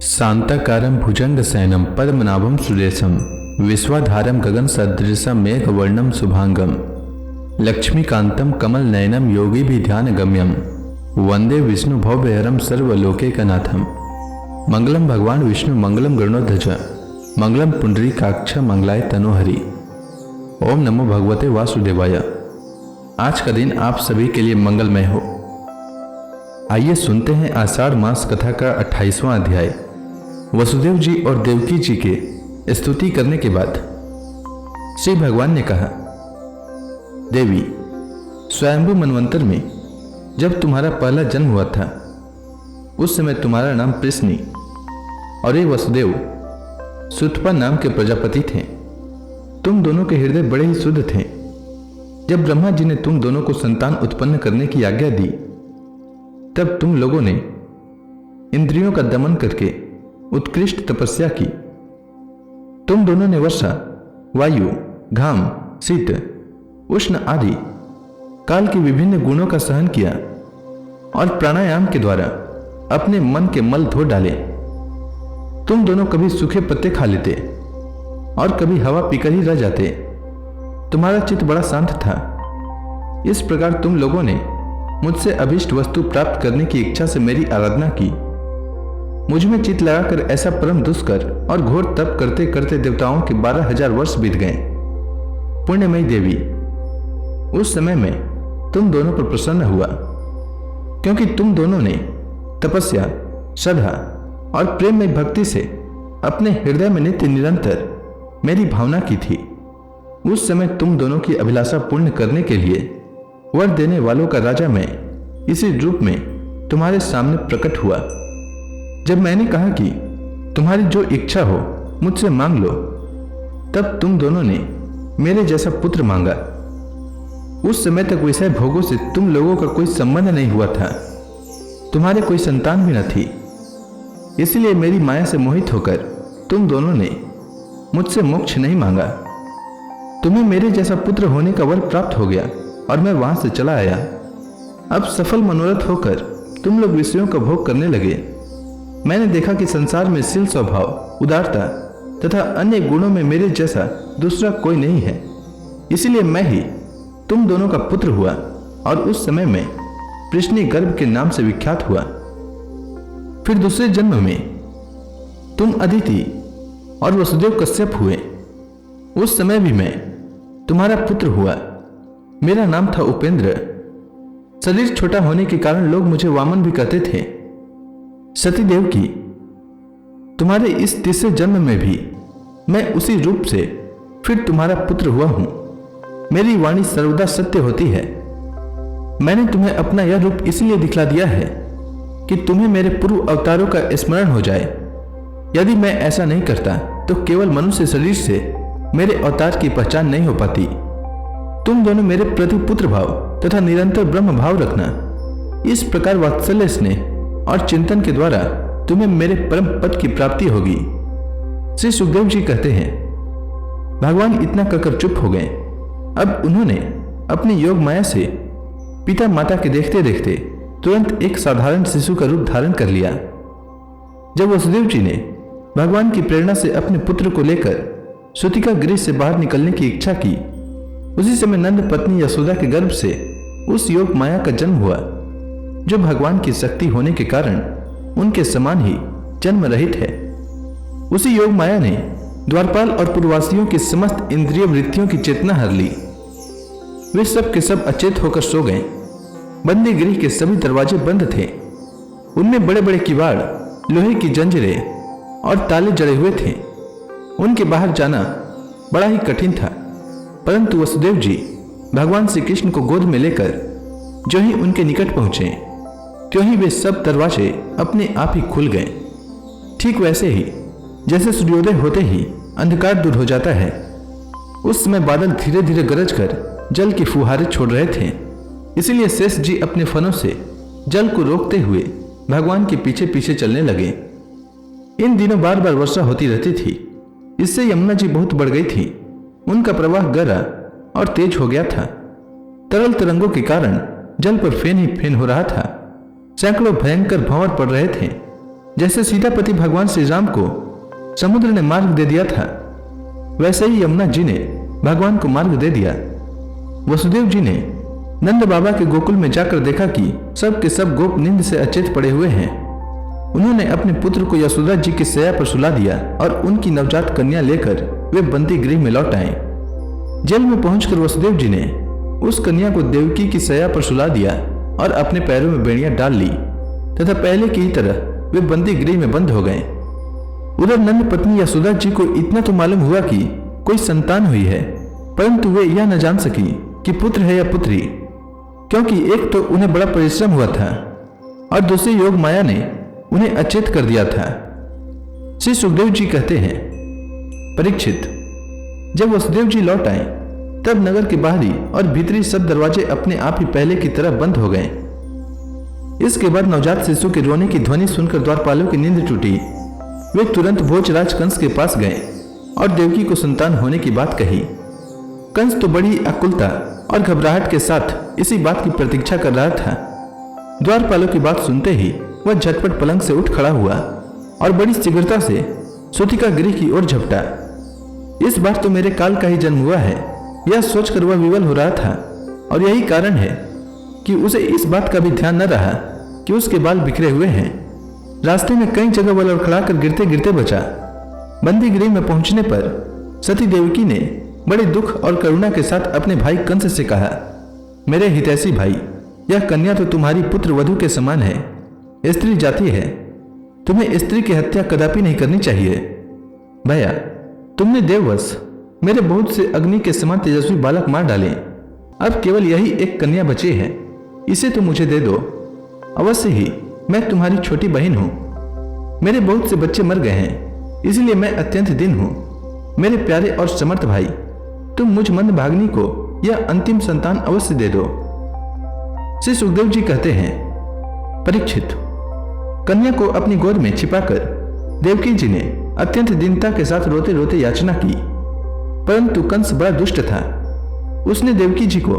शांताकारं भुजंगशयनं पद्मनाभं सुरेशं विश्वाधारं गगनसदृशं मेघवर्णं शुभांगं लक्ष्मीकान्तं कमलनयनं योगिभिध्यानगम्यं वंदे विष्णु भवभयहरं सर्वलोकैकनाथं। मंगलम भगवान विष्णु मंगलम गरुड़ध्वज मंगलम पुंडरीकाक्ष मंगलाय तनोहरि। ओम नमो भगवते वासुदेवाय। आज का दिन आप सभी के लिए मंगलमय हो। आइए सुनते हैं आषाढ़ मास कथा का 28वां अध्याय। वसुदेव जी और देवकी जी के स्तुति करने के बाद श्री भगवान ने कहा, देवी, स्वयंभू मनवंतर में जब तुम्हारा पहला जन्म हुआ था उस समय तुम्हारा नाम पृश्नि और ये वसुदेव सुतपा नाम के प्रजापति थे। तुम दोनों के हृदय बड़े ही शुद्ध थे। जब ब्रह्मा जी ने तुम दोनों को संतान उत्पन्न करने की आज्ञा दी तब तुम लोगों ने इंद्रियों का दमन करके उत्कृष्ट तपस्या की। तुम दोनों ने वर्षा, वायु, घाम, शीत, उष्ण आदि काल के विभिन्न गुणों का सहन किया और प्राणायाम के द्वारा अपने मन के मल धो डाले। तुम दोनों कभी सूखे पत्ते खा लेते और कभी हवा पीकर ही रह जाते। तुम्हारा चित्त बड़ा शांत था। इस प्रकार तुम लोगों ने मुझसे अभीष्ट वस्तु प्राप्त करने की इच्छा से मेरी आराधना की। मुझ में चित्त लगाकर ऐसा परम दुष्कर और घोर तप करते करते देवताओं के 12,000 वर्ष बीत गए। पुण्यमयी देवी, उस समय में तुम दोनों पर प्रसन्न हुआ क्योंकि तुम दोनों ने तपस्या, श्रद्धा और प्रेम में भक्ति से अपने हृदय में नित्य निरंतर मेरी भावना की थी। उस समय तुम दोनों की अभिलाषा पूर्ण करने के लिए वर देने वालों का राजा मैं इसी रूप में तुम्हारे सामने प्रकट हुआ। जब मैंने कहा कि तुम्हारी जो इच्छा हो मुझसे मांग लो, तब तुम दोनों ने मेरे जैसा पुत्र मांगा। उस समय तक विषय भोगों से तुम लोगों का कोई संबंध नहीं हुआ था। तुम्हारे कोई संतान भी न थी। इसलिए मेरी माया से मोहित होकर तुम दोनों ने मुझसे मोक्ष नहीं मांगा। तुम्हें मेरे जैसा पुत्र होने का वर प्राप्त हो गया और मैं वहां से चला आया। अब सफल मनोरथ होकर तुम लोग विषयों का भोग करने लगे। मैंने देखा कि संसार में शील स्वभाव, उदारता तथा अन्य गुणों में मेरे जैसा दूसरा कोई नहीं है। इसलिए मैं ही तुम दोनों का पुत्र हुआ और उस समय में पृश्नि गर्भ के नाम से विख्यात हुआ। फिर दूसरे जन्म में तुम अदिति और वसुदेव कश्यप हुए। उस समय भी मैं तुम्हारा पुत्र हुआ। मेरा नाम था उपेंद्र। शरीर छोटा होने के कारण लोग मुझे वामन भी कहते थे। सती देव की, तुम्हारे इस तीसरे जन्म में भी मैं उसी रूप से फिर तुम्हारा पुत्र हुआ हूं। मेरी वाणी सर्वदा सत्य होती है। मैंने तुम्हें अपना यह रूप इसलिए दिखला दिया है कि तुम्हें मेरे पूर्व अवतारों का स्मरण हो जाए। यदि मैं ऐसा नहीं करता तो केवल मनुष्य शरीर से मेरे अवतार की पहचान नहीं हो पाती। तुम दोनों मेरे प्रति पुत्र भाव तथा निरंतर ब्रह्म भाव रखना। इस प्रकार वात्सल्य स्नेह और चिंतन के द्वारा तुम्हें मेरे परम पद की प्राप्ति होगी। श्री सुखदेव जी कहते हैं, भगवान इतना कहकर चुप हो गए। अब उन्होंने अपनी योग माया से पिता माता के देखते देखते तुरंत एक साधारण शिशु का रूप धारण कर लिया। जब वसुदेव जी ने भगवान की प्रेरणा से अपने पुत्र को लेकर सूतिका गृह से बाहर निकलने की इच्छा की, उसी समय नंद पत्नी यशोदा के गर्भ से उस योग माया का जन्म हुआ जो भगवान की शक्ति होने के कारण उनके समान ही जन्म रहित है। उसी योग माया ने द्वारपाल और पूर्ववासियों की समस्त इंद्रिय वृत्तियों की चेतना हर ली। वे सब के सब अचेत होकर सो गए। बंदी गृह के सभी दरवाजे बंद थे। उनमें बड़े बड़े किवाड़, लोहे की जंजीरें और ताले जड़े हुए थे। उनके बाहर जाना बड़ा ही कठिन था। परंतु वसुदेव जी भगवान श्री कृष्ण को गोद में लेकर जो ही उनके निकट पहुंचे त्यों ही वे सब दरवाजे अपने आप ही खुल गए। ठीक वैसे ही जैसे सूर्योदय होते ही अंधकार दूर हो जाता है, उस समय बादल धीरे धीरे गरज कर जल की फुहारें छोड़ रहे थे। इसीलिए शेष जी अपने फनों से जल को रोकते हुए भगवान के पीछे पीछे चलने लगे। इन दिनों बार बार वर्षा होती रहती थी। इससे यमुना जी बहुत बढ़ गई थी। उनका प्रवाह गहरा और तेज हो गया था। तरल तरंगों के कारण जल पर फेन ही फेन हो रहा था। सैकड़ों भयंकर भंवर पड़ रहे थे। जैसे सीतापति भगवान श्री राम को समुद्र ने मार्ग दे दिया था, वैसे ही यमुना जी ने भगवान को मार्ग दे दिया। वसुदेव जी ने नंद बाबा के गोकुल में जाकर देखा कि सब के सब गोप नींद से अचेत पड़े हुए हैं। उन्होंने अपने पुत्र को यशोदा जी की शैया पर सुला दिया और उनकी नवजात कन्या लेकर वे बंदी गृह में लौट आए। जेल में पहुंचकर वसुदेव जी ने उस कन्या को देवकी की शैया पर सुला दिया और अपने पैरों में बेड़ियां डाल ली तथा पहले की ही तरह वे बंदी गृह में बंद हो गए। उधर नंद पत्नी यशोदा जी को इतना तो मालूम हुआ कि कोई संतान हुई है, परंतु वे यह न जान सकी कि पुत्र है या पुत्री, क्योंकि एक तो उन्हें बड़ा परिश्रम हुआ था और दूसरी योग माया ने उन्हें अचेत कर दिया था। श्री सुखदेव जी कहते हैं, परीक्षित, जब वसुदेव जी लौट आए तब नगर के बाहरी और भीतरी सब दरवाजे अपने आप ही पहले की तरह बंद हो गए। इसके बाद नवजात शिशु के रोने की ध्वनि सुनकर द्वारपालों की नींद टूटी। वे तुरंत भोजराज कंस के पास गए और देवकी को संतान होने की बात कही। कंस तो बड़ी आकुलता और घबराहट के साथ इसी बात की प्रतीक्षा कर रहा था। द्वारपालों की बात सुनते ही वह झटपट पलंग से उठ खड़ा हुआ और बड़ी शीघ्रता से सूतिका गृह की ओर झपटा। इस बार तो मेरे काल का ही जन्म हुआ है, यह सोचकर वह विवल हो रहा था, और यही कारण है कि उसे इस बात का भी ध्यान न रहा कि उसके बाल बिखरे हुए हैं। रास्ते में कई जगह वह लड़खड़ाकर गिरते गिरते बचा। बंदी गृह में पहुंचने पर सती देवकी ने बड़े दुख और करुणा के साथ अपने भाई कंस से कहा, मेरे हितैषी भाई, यह कन्या तो तुम्हारी पुत्र वधू के समान है, स्त्री जाति है, तुम्हें स्त्री की हत्या कदापि नहीं करनी चाहिए। भैया, तुमने देववश मेरे बहुत से अग्नि के समान तेजस्वी बालक मार डाले, अब केवल यही एक कन्या बची है, इसे तो मुझे दे दो। अवश्य ही मैं तुम्हारी छोटी बहन हूं, मेरे बहुत से बच्चे मर गए हैं, इसलिए मैं अत्यंत दीन हूं। मेरे प्यारे और समर्थ भाई, तुम मुझ मंद भाग्नि को यह अंतिम संतान अवश्य दे दो। श्री सुखदेव जी कहते हैं, परीक्षित, कन्या को अपनी गोद में छिपाकर देवकी जी ने अत्यंत दीनता के साथ रोते रोते याचना की, परंतु कंस बड़ा दुष्ट था। उसने देवकी जी को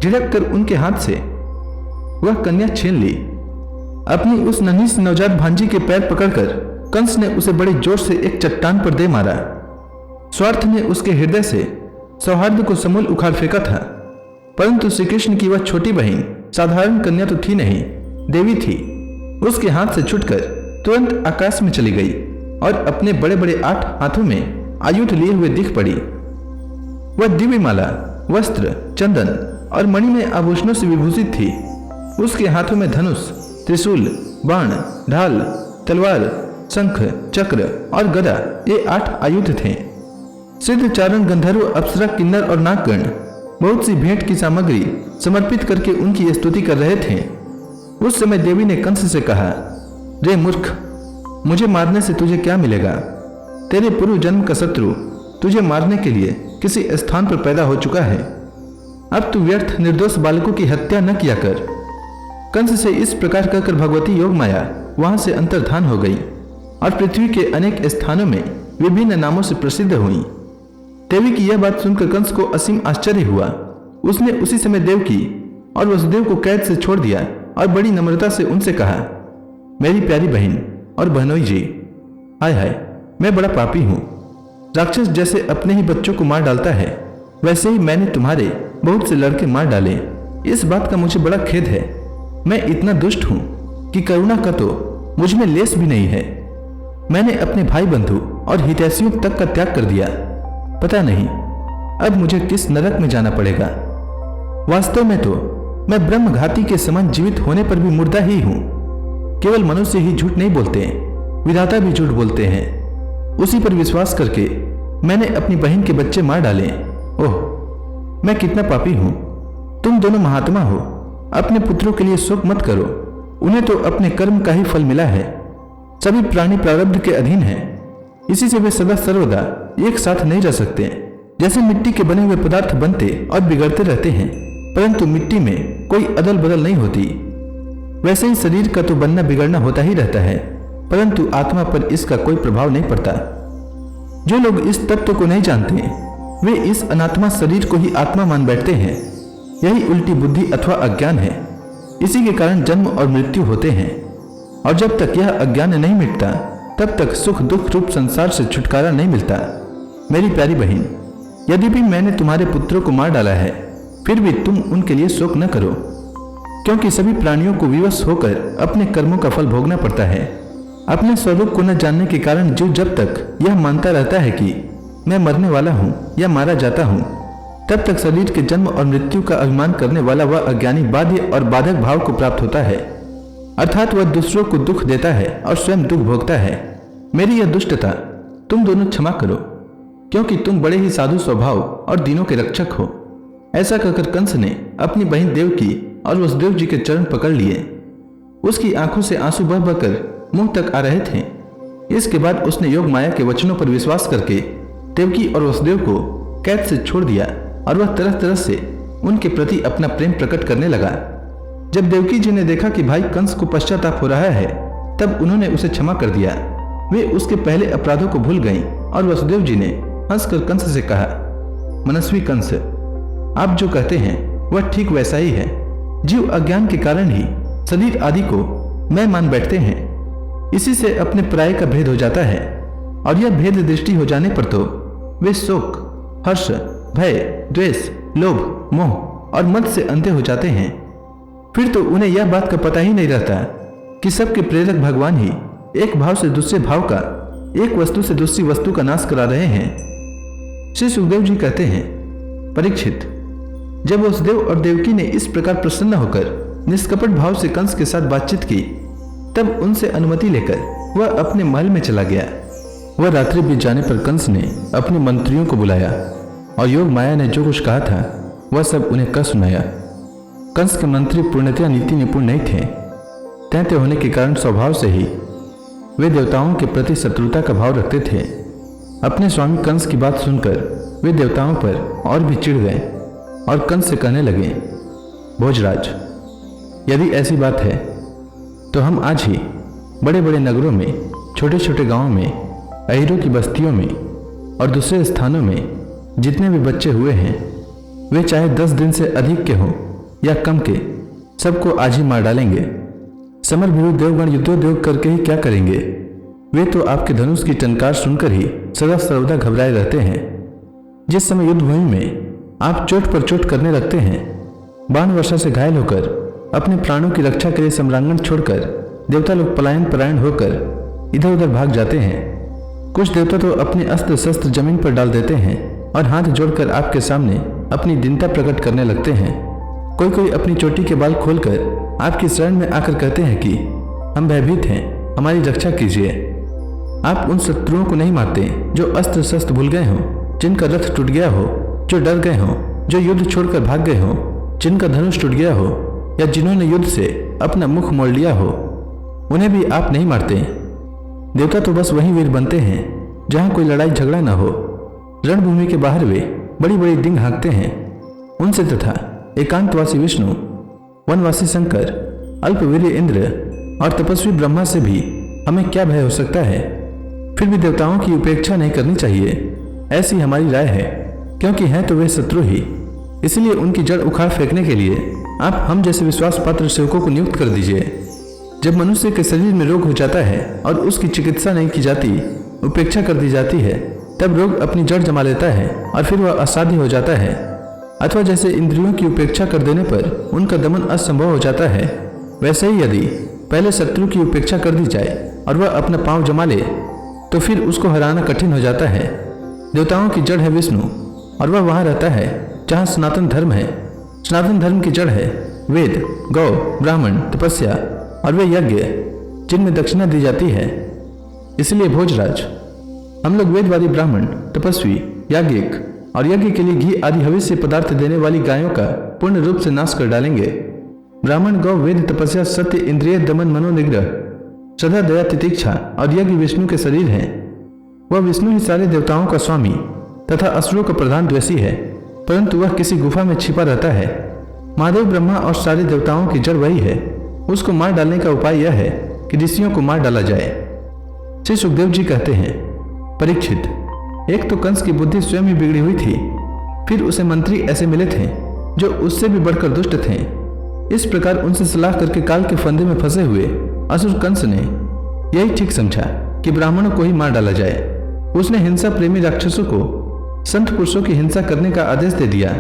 झिड़क कर उनके हाथ से वह कन्या छीन ली। अपनी उस नन्ही सी नवजात भांजी के पैर पकड़कर कंस ने उसे बड़े जोर से एक चट्टान पर दे मारा। स्वार्थ ने उसके हृदय से सौहार्द को समूल उखाड़ फेंका था, परंतु श्री कृष्ण की वह छोटी बहन साधारण कन्या तो थी नहीं, देवी थी। उसके हाथ से छूटकर तुरंत आकाश में चली गई और अपने बड़े बड़े 8 हाथों में आयुध लिए हुए दिख पड़ी। वह दिव्य माला, वस्त्र, चंदन और मणि में आभूषणों से विभूषित थी। उसके हाथों में धनुष, त्रिशूल, बाण, ढाल, तलवार, शंख, चक्र और गदा, ये 8 आयुध थे। सिद्ध, चारण, गंधर्व, अप्सरा, किन्नर और नागगण बहुत सी भेंट की सामग्री समर्पित करके उनकी स्तुति कर रहे थे। उस समय देवी ने कंस से कहा, रे मूर्ख, मुझे मारने से तुझे क्या मिलेगा? तेरे पूर्व जन्म का शत्रु तुझे मारने के लिए किसी स्थान पर पैदा हो चुका है। अब तू व्यर्थ निर्दोष बालकों की हत्या न किया कर। कंस से इस प्रकार कहकर भगवती योग माया वहां से अंतर्धान हो गई और पृथ्वी के अनेक स्थानों में विभिन्न नामों से प्रसिद्ध हुई। देवी की यह बात सुनकर कंस को असीम आश्चर्य हुआ। उसने उसी समय देवकी और वसुदेव को कैद से छोड़ दिया और बड़ी नम्रता से उनसे कहा, मेरी प्यारी बहन और बहनोई जी, हाय हाय, मैं बड़ा पापी हूँ। राक्षस जैसे अपने ही बच्चों को मार डालता है, वैसे ही मैंने तुम्हारे बहुत से लड़के मार डाले। इस बात का मुझे बड़ा खेद है। मैं इतना दुष्ट हूँ कि करुणा का तो मुझ में लेस भी नहीं है। मैंने अपने भाई बंधु और हितैषियों तक का त्याग कर दिया। पता नहीं अब मुझे किस नरक में जाना पड़ेगा। वास्तव में तो मैं ब्रह्मघाती के समान जीवित होने पर भी मुर्दा ही हूँ। केवल मनुष्य ही झूठ नहीं बोलते, विधाता भी झूठ बोलते हैं। उसी पर विश्वास करके मैंने अपनी बहन के बच्चे मार डाले। ओह, मैं कितना पापी हूँ। तुम दोनों महात्मा हो, अपने पुत्रों के लिए शोक मत करो। उन्हें तो अपने कर्म का ही फल मिला है। सभी प्राणी प्रारब्ध के अधीन हैं, इसी से वे सदा सर्वदा एक साथ नहीं रह सकते। जैसे मिट्टी के बने हुए पदार्थ बनते और बिगड़ते रहते हैं, परंतु मिट्टी में कोई अदल बदल नहीं होती, वैसे ही शरीर का तो बनना बिगड़ना होता ही रहता है, परंतु आत्मा पर इसका कोई प्रभाव नहीं पड़ता। जो लोग इस तत्व को नहीं जानते, वे इस अनात्मा शरीर को ही आत्मा मान बैठते हैं। यही उल्टी बुद्धि अथवा अज्ञान है। इसी के कारण जन्म और मृत्यु होते हैं। और जब तक यह अज्ञान नहीं मिटता तब तक सुख दुख रूप संसार से छुटकारा नहीं मिलता। मेरी प्यारी बहन, यदि भी मैंने तुम्हारे पुत्रों को मार डाला है, फिर भी तुम उनके लिए शोक न करो, क्योंकि सभी प्राणियों को विवश होकर अपने कर्मों का फल भोगना पड़ता है। अपने स्वरूप को न जानने के कारण जीव जब तक यह मानता रहता है कि मैं मरने वाला हूँ या मारा जाता हूँ, तब तक शरीर के जन्म और मृत्यु का अभिमान करने वाला वह अज्ञानी बाध्य और बाधक भाव को प्राप्त होता है, अर्थात वह दूसरों को दुख देता है और स्वयं दुख भोगता है। मेरी यह दुष्टता तुम दोनों क्षमा करो, क्योंकि तुम बड़े ही साधु स्वभाव और दीनों के रक्षक हो। ऐसा कहकर कंस ने अपनी बहन देवकी और वसुदेव जी के चरण पकड़ लिए। उसकी आंखों से आंसू बह बहकर मुंह तक आ रहे थे। इसके बाद उसने योग माया के वचनों पर विश्वास करके देवकी और वसुदेव को कैद से छोड़ दिया और वह तरह तरह से उनके प्रति अपना प्रेम प्रकट करने लगा। जब देवकी जी ने देखा कि भाई कंस को पश्चाताप हो रहा है, तब उन्होंने उसे क्षमा कर दिया। वे उसके पहले अपराधों को भूल गईं और वसुदेव जी ने हंसकर कंस से कहा, मनस्वी कंस, आप जो कहते हैं वह ठीक वैसा ही है। जीव अज्ञान के कारण ही शरीर आदि को मैं मान बैठते हैं। इसी से अपने पराये का भेद हो जाता है, और यह भेद दृष्टि हो जाने पर तो वे शोक, हर्ष, भय, द्वेष, लोभ, मोह और मद से अंधे हो जाते हैं। फिर तो उन्हें यह बात का पता ही नहीं रहता कि सबके प्रेरक भगवान ही एक भाव से दूसरे भाव का, एक वस्तु से दूसरी वस्तु का नाश करा रहे हैं। श्री सुखदेव जी कहते हैं, परीक्षित, जब वसुदेव और देवकी ने इस प्रकार प्रसन्न होकर निष्कपट भाव से कंस के साथ बातचीत की, तब उनसे अनुमति लेकर वह अपने महल में चला गया। वह रात्रि बीत जाने पर कंस ने अपने मंत्रियों को बुलाया और योग माया ने जो कुछ कहा था वह सब उन्हें कह सुनाया। कंस के मंत्री पूर्णतया नीति निपुण नहीं थे। तैंते होने के कारण स्वभाव से ही वे देवताओं के प्रति शत्रुता का भाव रखते थे। अपने स्वामी कंस की बात सुनकर वे देवताओं पर और भी चिढ़ गए और कंस से कहने लगे, भोजराज, यदि ऐसी बात है तो हम आज ही बड़े बड़े नगरों में, छोटे छोटे गांवों में, अहीरों की बस्तियों में और दूसरे स्थानों में जितने भी बच्चे हुए हैं, वे चाहे 10 दिन से अधिक के हों या कम के, सबको आज ही मार डालेंगे। समर भीरु देवगण युद्धोद्योग करके ही क्या करेंगे? वे तो आपके धनुष की टंकार सुनकर ही सदा सर्वदा घबराए रहते हैं। जिस समय युद्ध भूमि में आप चोट पर चोट करने लगते हैं, बाण वर्षा से घायल होकर अपने प्राणों की रक्षा के लिए सम्रांगण छोड़कर देवता लोग पलायन परायण होकर इधर उधर भाग जाते हैं। कुछ देवता तो अपने अस्त्र शस्त्र जमीन पर डाल देते हैं और हाथ जोड़कर आपके सामने अपनी दीनता प्रकट करने लगते हैं। कोई कोई अपनी चोटी के बाल खोलकर आपकी शरण में आकर कहते हैं कि हम भयभीत हैं, हमारी रक्षा कीजिए। आप उन शत्रुओं को नहीं मारते जो अस्त्र शस्त्र भूल गए हों, जिनका रथ टूट गया हो, जो डर गए हों, जो युद्ध छोड़कर भाग गए हों, जिनका धनुष टूट गया हो या जिन्होंने युद्ध से अपना मुख मोड़ लिया हो, उन्हें भी आप नहीं मारते। देवता तो बस वही वीर बनते हैं जहाँ कोई लड़ाई झगड़ा न हो। रणभूमि के बाहर वे बड़ी बड़ी डिंग हाँकते हैं। उनसे तथा एकांतवासी विष्णु, वनवासी शंकर, अल्पवीर्य इंद्र और तपस्वी ब्रह्मा से भी हमें क्या भय हो सकता है? फिर भी देवताओं की उपेक्षा नहीं करनी चाहिए, ऐसी हमारी राय है, क्योंकि हैं तो वे शत्रु ही। इसलिए उनकी जड़ उखाड़ फेंकने के लिए आप हम जैसे विश्वास पात्र सेवकों को नियुक्त कर दीजिए। जब मनुष्य के शरीर में रोग हो जाता है और उसकी चिकित्सा नहीं की जाती, उपेक्षा कर दी जाती है, तब रोग अपनी जड़ जमा लेता है और फिर वह असाध्य हो जाता है। अथवा जैसे इंद्रियों की उपेक्षा कर देने पर उनका दमन असंभव हो जाता है, वैसे ही यदि पहले शत्रु की उपेक्षा कर दी जाए और वह अपना पांव जमा ले, तो फिर उसको हराना कठिन हो जाता है। देवताओं की जड़ है विष्णु और वह वहाँ रहता है जहाँ सनातन धर्म है। सनातन धर्म की जड़ है वेद, गौ, ब्राह्मण, तपस्या और वे यज्ञ जिनमें दक्षिणा दी जाती है। इसलिए भोजराज, हम लोग वेदवादी ब्राह्मण, तपस्वी, याज्ञिक और यज्ञ के लिए घी आदि हविष्य पदार्थ देने वाली गायों का पूर्ण रूप से नाश कर डालेंगे। ब्राह्मण, गौ, वेद, तपस्या, सत्य, इंद्रिय दमन, मनोनिग्रह, श्रद्धा, दया, तितिक्षा और यज्ञ विष्णु के शरीर हैं। वह विष्णु ही सारे देवताओं का स्वामी तथा असुरों का प्रधान द्वेषी है, परंतु वह किसी गुफा में छिपा रहता है। महादेव, ब्रह्मा और सारे देवताओं की जड़ वही है। उसको मार डालने का उपाय यह है कि ऋषियों को मार डाला जाए। श्री सुखदेव जी कहते हैं, परीक्षित, एक तो कंस की बुद्धि स्वयं ही बिगड़ी हुई थी, फिर उसे मंत्री ऐसे मिले थे जो उससे भी बढ़कर दुष्ट थे। इस प्रकार उनसे सलाह करके काल के फंदे में फंसे हुए असुर कंस ने यही ठीक समझा कि ब्राह्मणों को ही मार डाला जाए। उसने हिंसा प्रेमी राक्षसों को संत पुरुषों की हिंसा करने का आदेश दे दिया।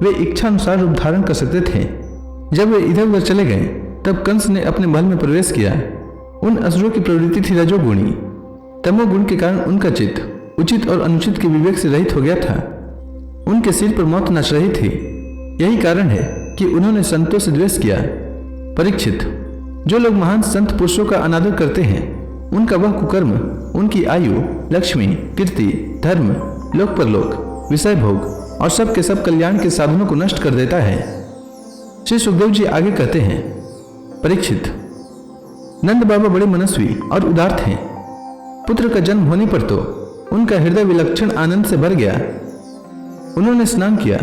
वे इच्छा अनुसार रूप धारण कर सकते थे। जब वे इधर उधर चले गए तब कंस ने अपने महल में प्रवेश किया। उन असुरों की प्रवृत्ति थी रजोगुणी। तमोगुण के कारण उनका चित्त उचित और अनुचित के विवेक से रहित हो गया था। उनके सिर पर मौत नाच रही थी। यही कारण है कि उन्होंने संतों से द्वेष किया। परीक्षित, जो लोग महान संत पुरुषों का अनादर करते हैं उनका वह कुकर्म उनकी आयु, लक्ष्मी, कीर्ति, धर्म, लोक परलोक, विषय भोग और सब के सब कल्याण के साधनों को नष्ट कर देता है। श्री सुखदेव जी आगे कहते हैं, परीक्षित, नंद बाबा बड़े मनस्वी और उदार थे। पुत्र का जन्म होने पर तो उनका हृदय विलक्षण आनंद से भर गया। उन्होंने स्नान किया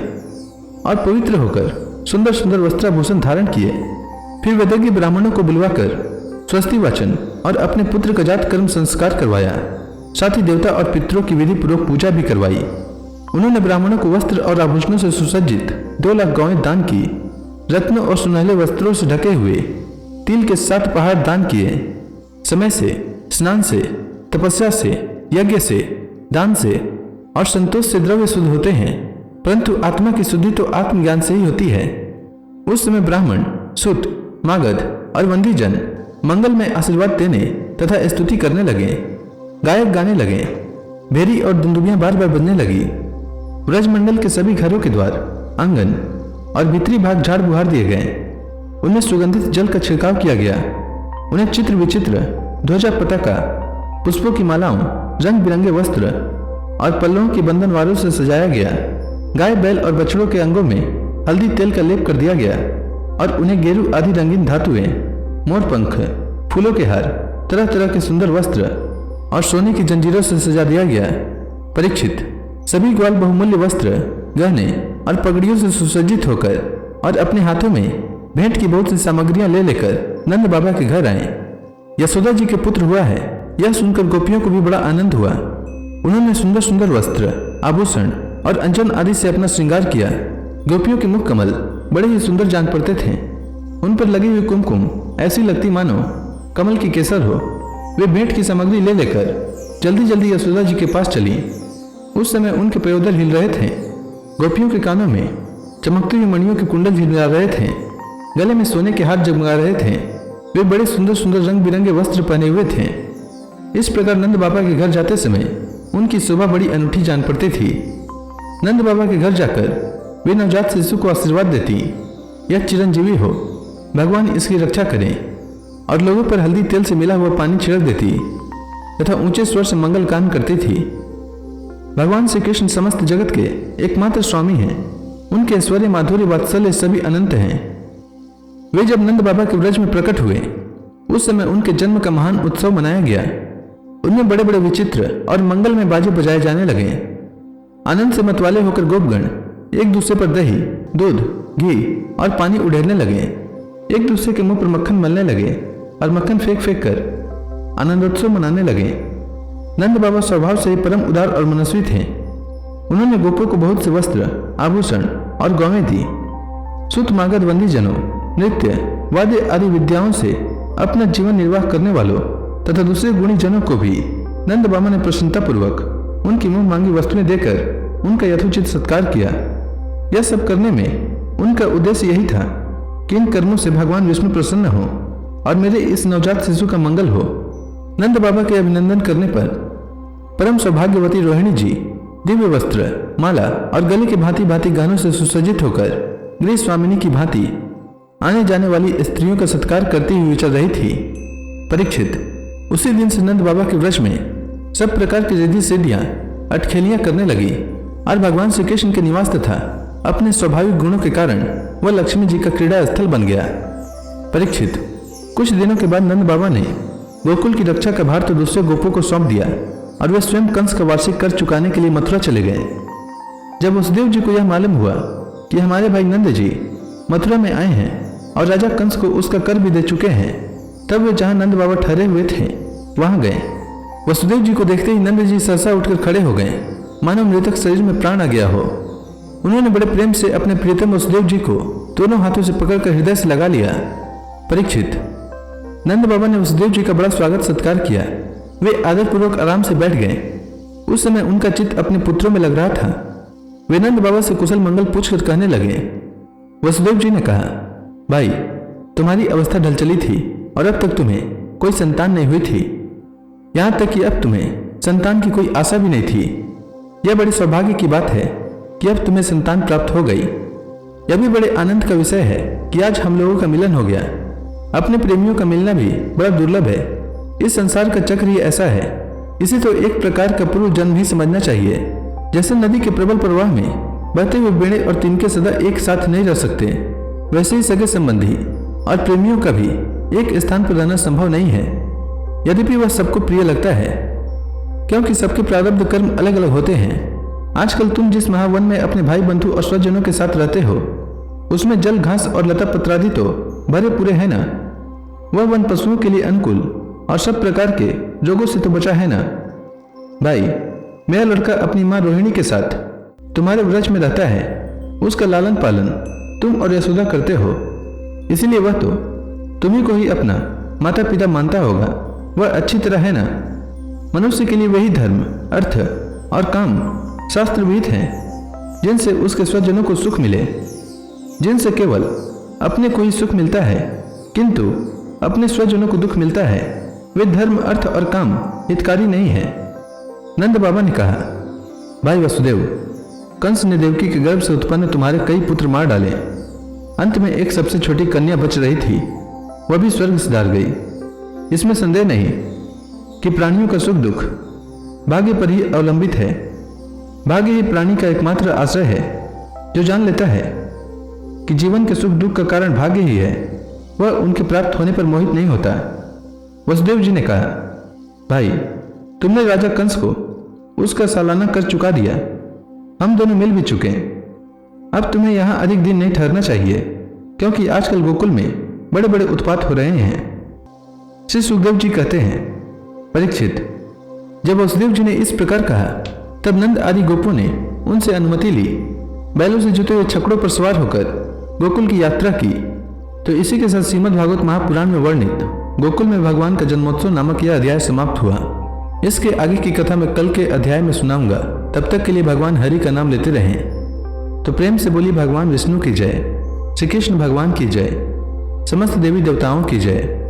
और पवित्र होकर सुंदर सुंदर वस्त्राभूषण धारण किए। फिर वेदज्ञ ब्राह्मणों को बुलवाकर स्वस्ति वाचन और अपने पुत्र का जात कर्म संस्कार करवाया। साथ ही देवता और पितरों की विधि पूर्वक पूजा भी करवाई। उन्होंने ब्राह्मणों को वस्त्र और आभूषणों से सुसज्जित 2 लाख गौएं दान की। रत्नों और सुनहले वस्त्रों से ढके हुए तिल के 7 पहाड़ दान किए। समय से, स्नान से, तपस्या से, यज्ञ से, दान से और संतोष से द्रव्य शुद्ध होते हैं, परंतु आत्मा की शुद्धि तो आत्मज्ञान से ही होती है। उस समय ब्राह्मण, सूत, मागध और वंदीजन मंगल में आशीर्वाद देने तथा स्तुति करने लगे। गायक गाने लगे। भेरी और दुंदुबियां बार बार बजने लगी। ब्रजमंडल के सभी घरों के द्वार, आंगन और भीतरी भाग झाड़ बुहार दिए गए। उन्हें सुगंधित जल का छिड़काव किया गया। उन्हें चित्र विचित्र ध्वजा, पताका, पुष्पों की मालाओं, रंग बिरंगे वस्त्र और पल्लवों की बंधनवारों से सजाया गया। गाय, बैल और बछड़ों के अंगों में हल्दी तेल का लेप कर दिया गया और उन्हें गेरू आदि रंगीन धातुएं, मोरपंख, फूलों के हार, तरह तरह के सुंदर वस्त्र और सोने की जंजीरों से सजा दिया गया। परीक्षित, सभी ग्वाल बहुमूल्य वस्त्र, गहने और पगड़ियों से सुसज्जित होकर और अपने हाथों में भेंट की बहुत सी सामग्रियां ले लेकर नंद बाबा के घर आए। यशोदा जी के पुत्र हुआ है, यह सुनकर गोपियों को भी बड़ा आनंद हुआ। उन्होंने सुंदर सुंदर वस्त्र, आभूषण और अंजन आदि से अपना श्रृंगार किया। गोपियों के मुख कमल बड़े ही सुंदर जान पड़ते थे। उन पर लगी हुई कुमकुम ऐसी लगती मानो कमल की केसर हो। वे भेंट की सामग्री ले लेकर जल्दी जल्दी यशोदा जी के पास चली। उस समय उनके पयोदर हिल रहे थे। गोपियों के कानों में चमकती हुई मणियों के कुंडल झिलमिला रहे थे। गले में सोने के हार जगमगा रहे थे। वे बड़े सुंदर सुंदर रंग बिरंगे वस्त्र पहने हुए थे। इस प्रकार नंद बाबा के घर जाते समय उनकी शोभा बड़ी अनूठी जान पड़ती थी। नंद बाबा के घर जाकर वे नवजात शिशु को आशीर्वाद देती, यह चिरंजीवी हो, भगवान इसकी रक्षा करें, और लोगों पर हल्दी तेल से मिला हुआ पानी छिड़क देती तथा ऊंचे स्वर से मंगल गान करती थी। भगवान श्री कृष्ण समस्त जगत के एकमात्र स्वामी हैं। उनके ऐश्वर्य, माधुर्य, वात्सल्य सभी अनंत हैं। वे जब नंद बाबा के ब्रज में प्रकट हुए उस समय उनके जन्म का महान उत्सव मनाया गया। उनमें बड़े बड़े विचित्र और मंगल में बाजे बजाए जाने लगे। आनंद से मतवाले होकर गोपगण एक दूसरे पर दही, दूध, घी और पानी उड़ेलने लगे। एक दूसरे के मुंह पर मक्खन मलने लगे और मक्खन फेंक फेंक कर आनंदोत्सव मनाने लगे। नंद बाबा स्वभाव से ही परम उदार और मनस्वी थे। उन्होंने गोपों को बहुत से वस्त्र, आभूषण और गौवें दी। सुत, मागध, वंदीजनों, नृत्य, वाद्य आदि विद्याओं से अपना जीवन निर्वाह करने वालों तथा दूसरे गुणी जनों को भी नंद बाबा ने प्रसन्नतापूर्वक उनकी मुंह मांगी वस्तुएं देकर उनका यथोचित सत्कार किया। यह सब करने में उनका उद्देश्य यही था कि इन कर्मों से भगवान विष्णु प्रसन्न हो और मेरे इस नवजात शिशु का मंगल हो। नंद बाबा के अभिनंदन करने पर परम सौभाग्यवती रोहिणी जी दिव्य वस्त्र, माला और गले के भांति भांति गहनों से सुसज्जित होकर गृह स्वामिनी की भांति आने जाने वाली स्त्रियों का सत्कार करती हुई विचर रही थी। परीक्षित, उसी दिन से नंद बाबा के व्रज में सब प्रकार की रिद्धि सिद्धियां, अटखेलियां करने लगी और भगवान श्री कृष्ण के निवास तथा अपने स्वाभाविक गुणों के कारण वह लक्ष्मी जी का क्रीड़ा स्थल बन गया। परीक्षित, कुछ दिनों के बाद नंद बाबा ने गोकुल की रक्षा का भार तो दूसरे गोपों को सौंप दिया और वे स्वयं कंस का वार्षिक कर चुकाने के लिए मथुरा चले गए। जब वसुदेव जी को यह मालूम हुआ कि हमारे भाई नंद जी मथुरा में आए हैं और राजा कंस को उसका कर भी दे चुके हैं, तब वे जहां नंद बाबा ठहरे हुए थे वहां गए। वसुदेव जी को देखते ही नंद जी सहसा उठकर खड़े हो गए, मानो मृतक शरीर में प्राण आ गया हो। उन्होंने बड़े प्रेम से अपने प्रियतम वसुदेव जी को दोनों हाथों से पकड़कर हृदय से लगा लिया। परीक्षित, नंद बाबा ने वसुदेव जी का बड़ा स्वागत सत्कार किया। वे आदरपूर्वक आराम से बैठ गए। उस समय उनका चित्त अपने पुत्रों में लग रहा था। वे नंद बाबा से कुशल मंगल पूछकर कहने लगे। वसुदेव जी ने कहा, भाई, तुम्हारी अवस्था ढल चली थी और अब तक तुम्हें कोई संतान नहीं हुई थी। यहाँ तक कि अब तुम्हें संतान की कोई आशा भी नहीं थी। यह बड़ी सौभाग्य की बात है कि अब तुम्हें संतान प्राप्त हो गई। यह भी बड़े आनंद का विषय है कि आज हम लोगों का मिलन हो गया। अपने प्रेमियों का मिलना भी बड़ा दुर्लभ है। इस संसार का चक्र ही ऐसा है। इसे तो एक प्रकार का पूर्व जन्म ही समझना चाहिए। जैसे नदी के प्रबल प्रवाह में बहते हुए बेड़े और तिनके सदा एक साथ नहीं रह सकते, वैसे ही सगे संबंधी और प्रेमियों का भी एक स्थान पर रहना संभव नहीं है। यद्यपि वह सबको प्रिय लगता है, क्योंकि सबके प्रारब्ध कर्म अलग अलग होते हैं। आजकल तुम जिस महावन में अपने भाई बंधु और स्वजनों के साथ रहते हो, उसमें जल, घास और लता पत्रादि तो भरे पूरे है ना। वह वन पशुओं के लिए अनुकूल और सब प्रकार के रोगों से तो बचा है ना। भाई, मेरा लड़का अपनी माँ रोहिणी के साथ तुम्हारे व्रज में रहता है। उसका लालन पालन तुम और यशोदा करते हो, इसीलिए वह तो तुम्ही को ही अपना माता पिता मानता होगा। वह अच्छी तरह है ना। मनुष्य के लिए वही धर्म, अर्थ और काम शास्त्र विहित हैं, जिनसे उसके स्वजनों को सुख मिले। जिनसे केवल अपने को ही सुख मिलता है, किंतु अपने स्वजनों को दुख मिलता है, वे धर्म, अर्थ और काम हितकारी नहीं है। नंद बाबा ने कहा, भाई वसुदेव, कंस ने देवकी के गर्भ से उत्पन्न तुम्हारे कई पुत्र मार डाले। अंत में एक सबसे छोटी कन्या बच रही थी, वह भी स्वर्ग सिधार गई। इसमें संदेह नहीं कि प्राणियों का सुख दुख भाग्य पर ही अवलंबित है। भाग्य ही प्राणी का एकमात्र आश्रय है। जो जान लेता है कि जीवन के सुख दुख का कारण भाग्य ही है, वह उनके प्राप्त होने पर मोहित नहीं होता। वसुदेव जी ने कहा, भाई, तुमने राजा कंस को उसका सालाना कर चुका दिया। हम दोनों मिल भी चुके। अब तुम्हें यहाँ अधिक दिन नहीं ठहरना चाहिए, क्योंकि आजकल गोकुल में बड़े बड़े उत्पात हो रहे हैं। श्री सुखदेव जी कहते हैं, परीक्षित, जब वसुदेव जी ने इस प्रकार कहा, तब नंद आदि गोपों ने उनसे अनुमति ली। बैलों से जुते हुए छकड़ों पर सवार होकर गोकुल की यात्रा की। तो इसी के साथ श्रीमद् भागवत महापुराण में वर्णित गोकुल में भगवान का जन्मोत्सव नामक यह अध्याय समाप्त हुआ। इसके आगे की कथा मैं कल के अध्याय में सुनाऊंगा। तब तक के लिए भगवान हरि का नाम लेते रहें। तो प्रेम से बोली भगवान विष्णु की जय, श्री कृष्ण भगवान की जय, समस्त देवी देवताओं की जय।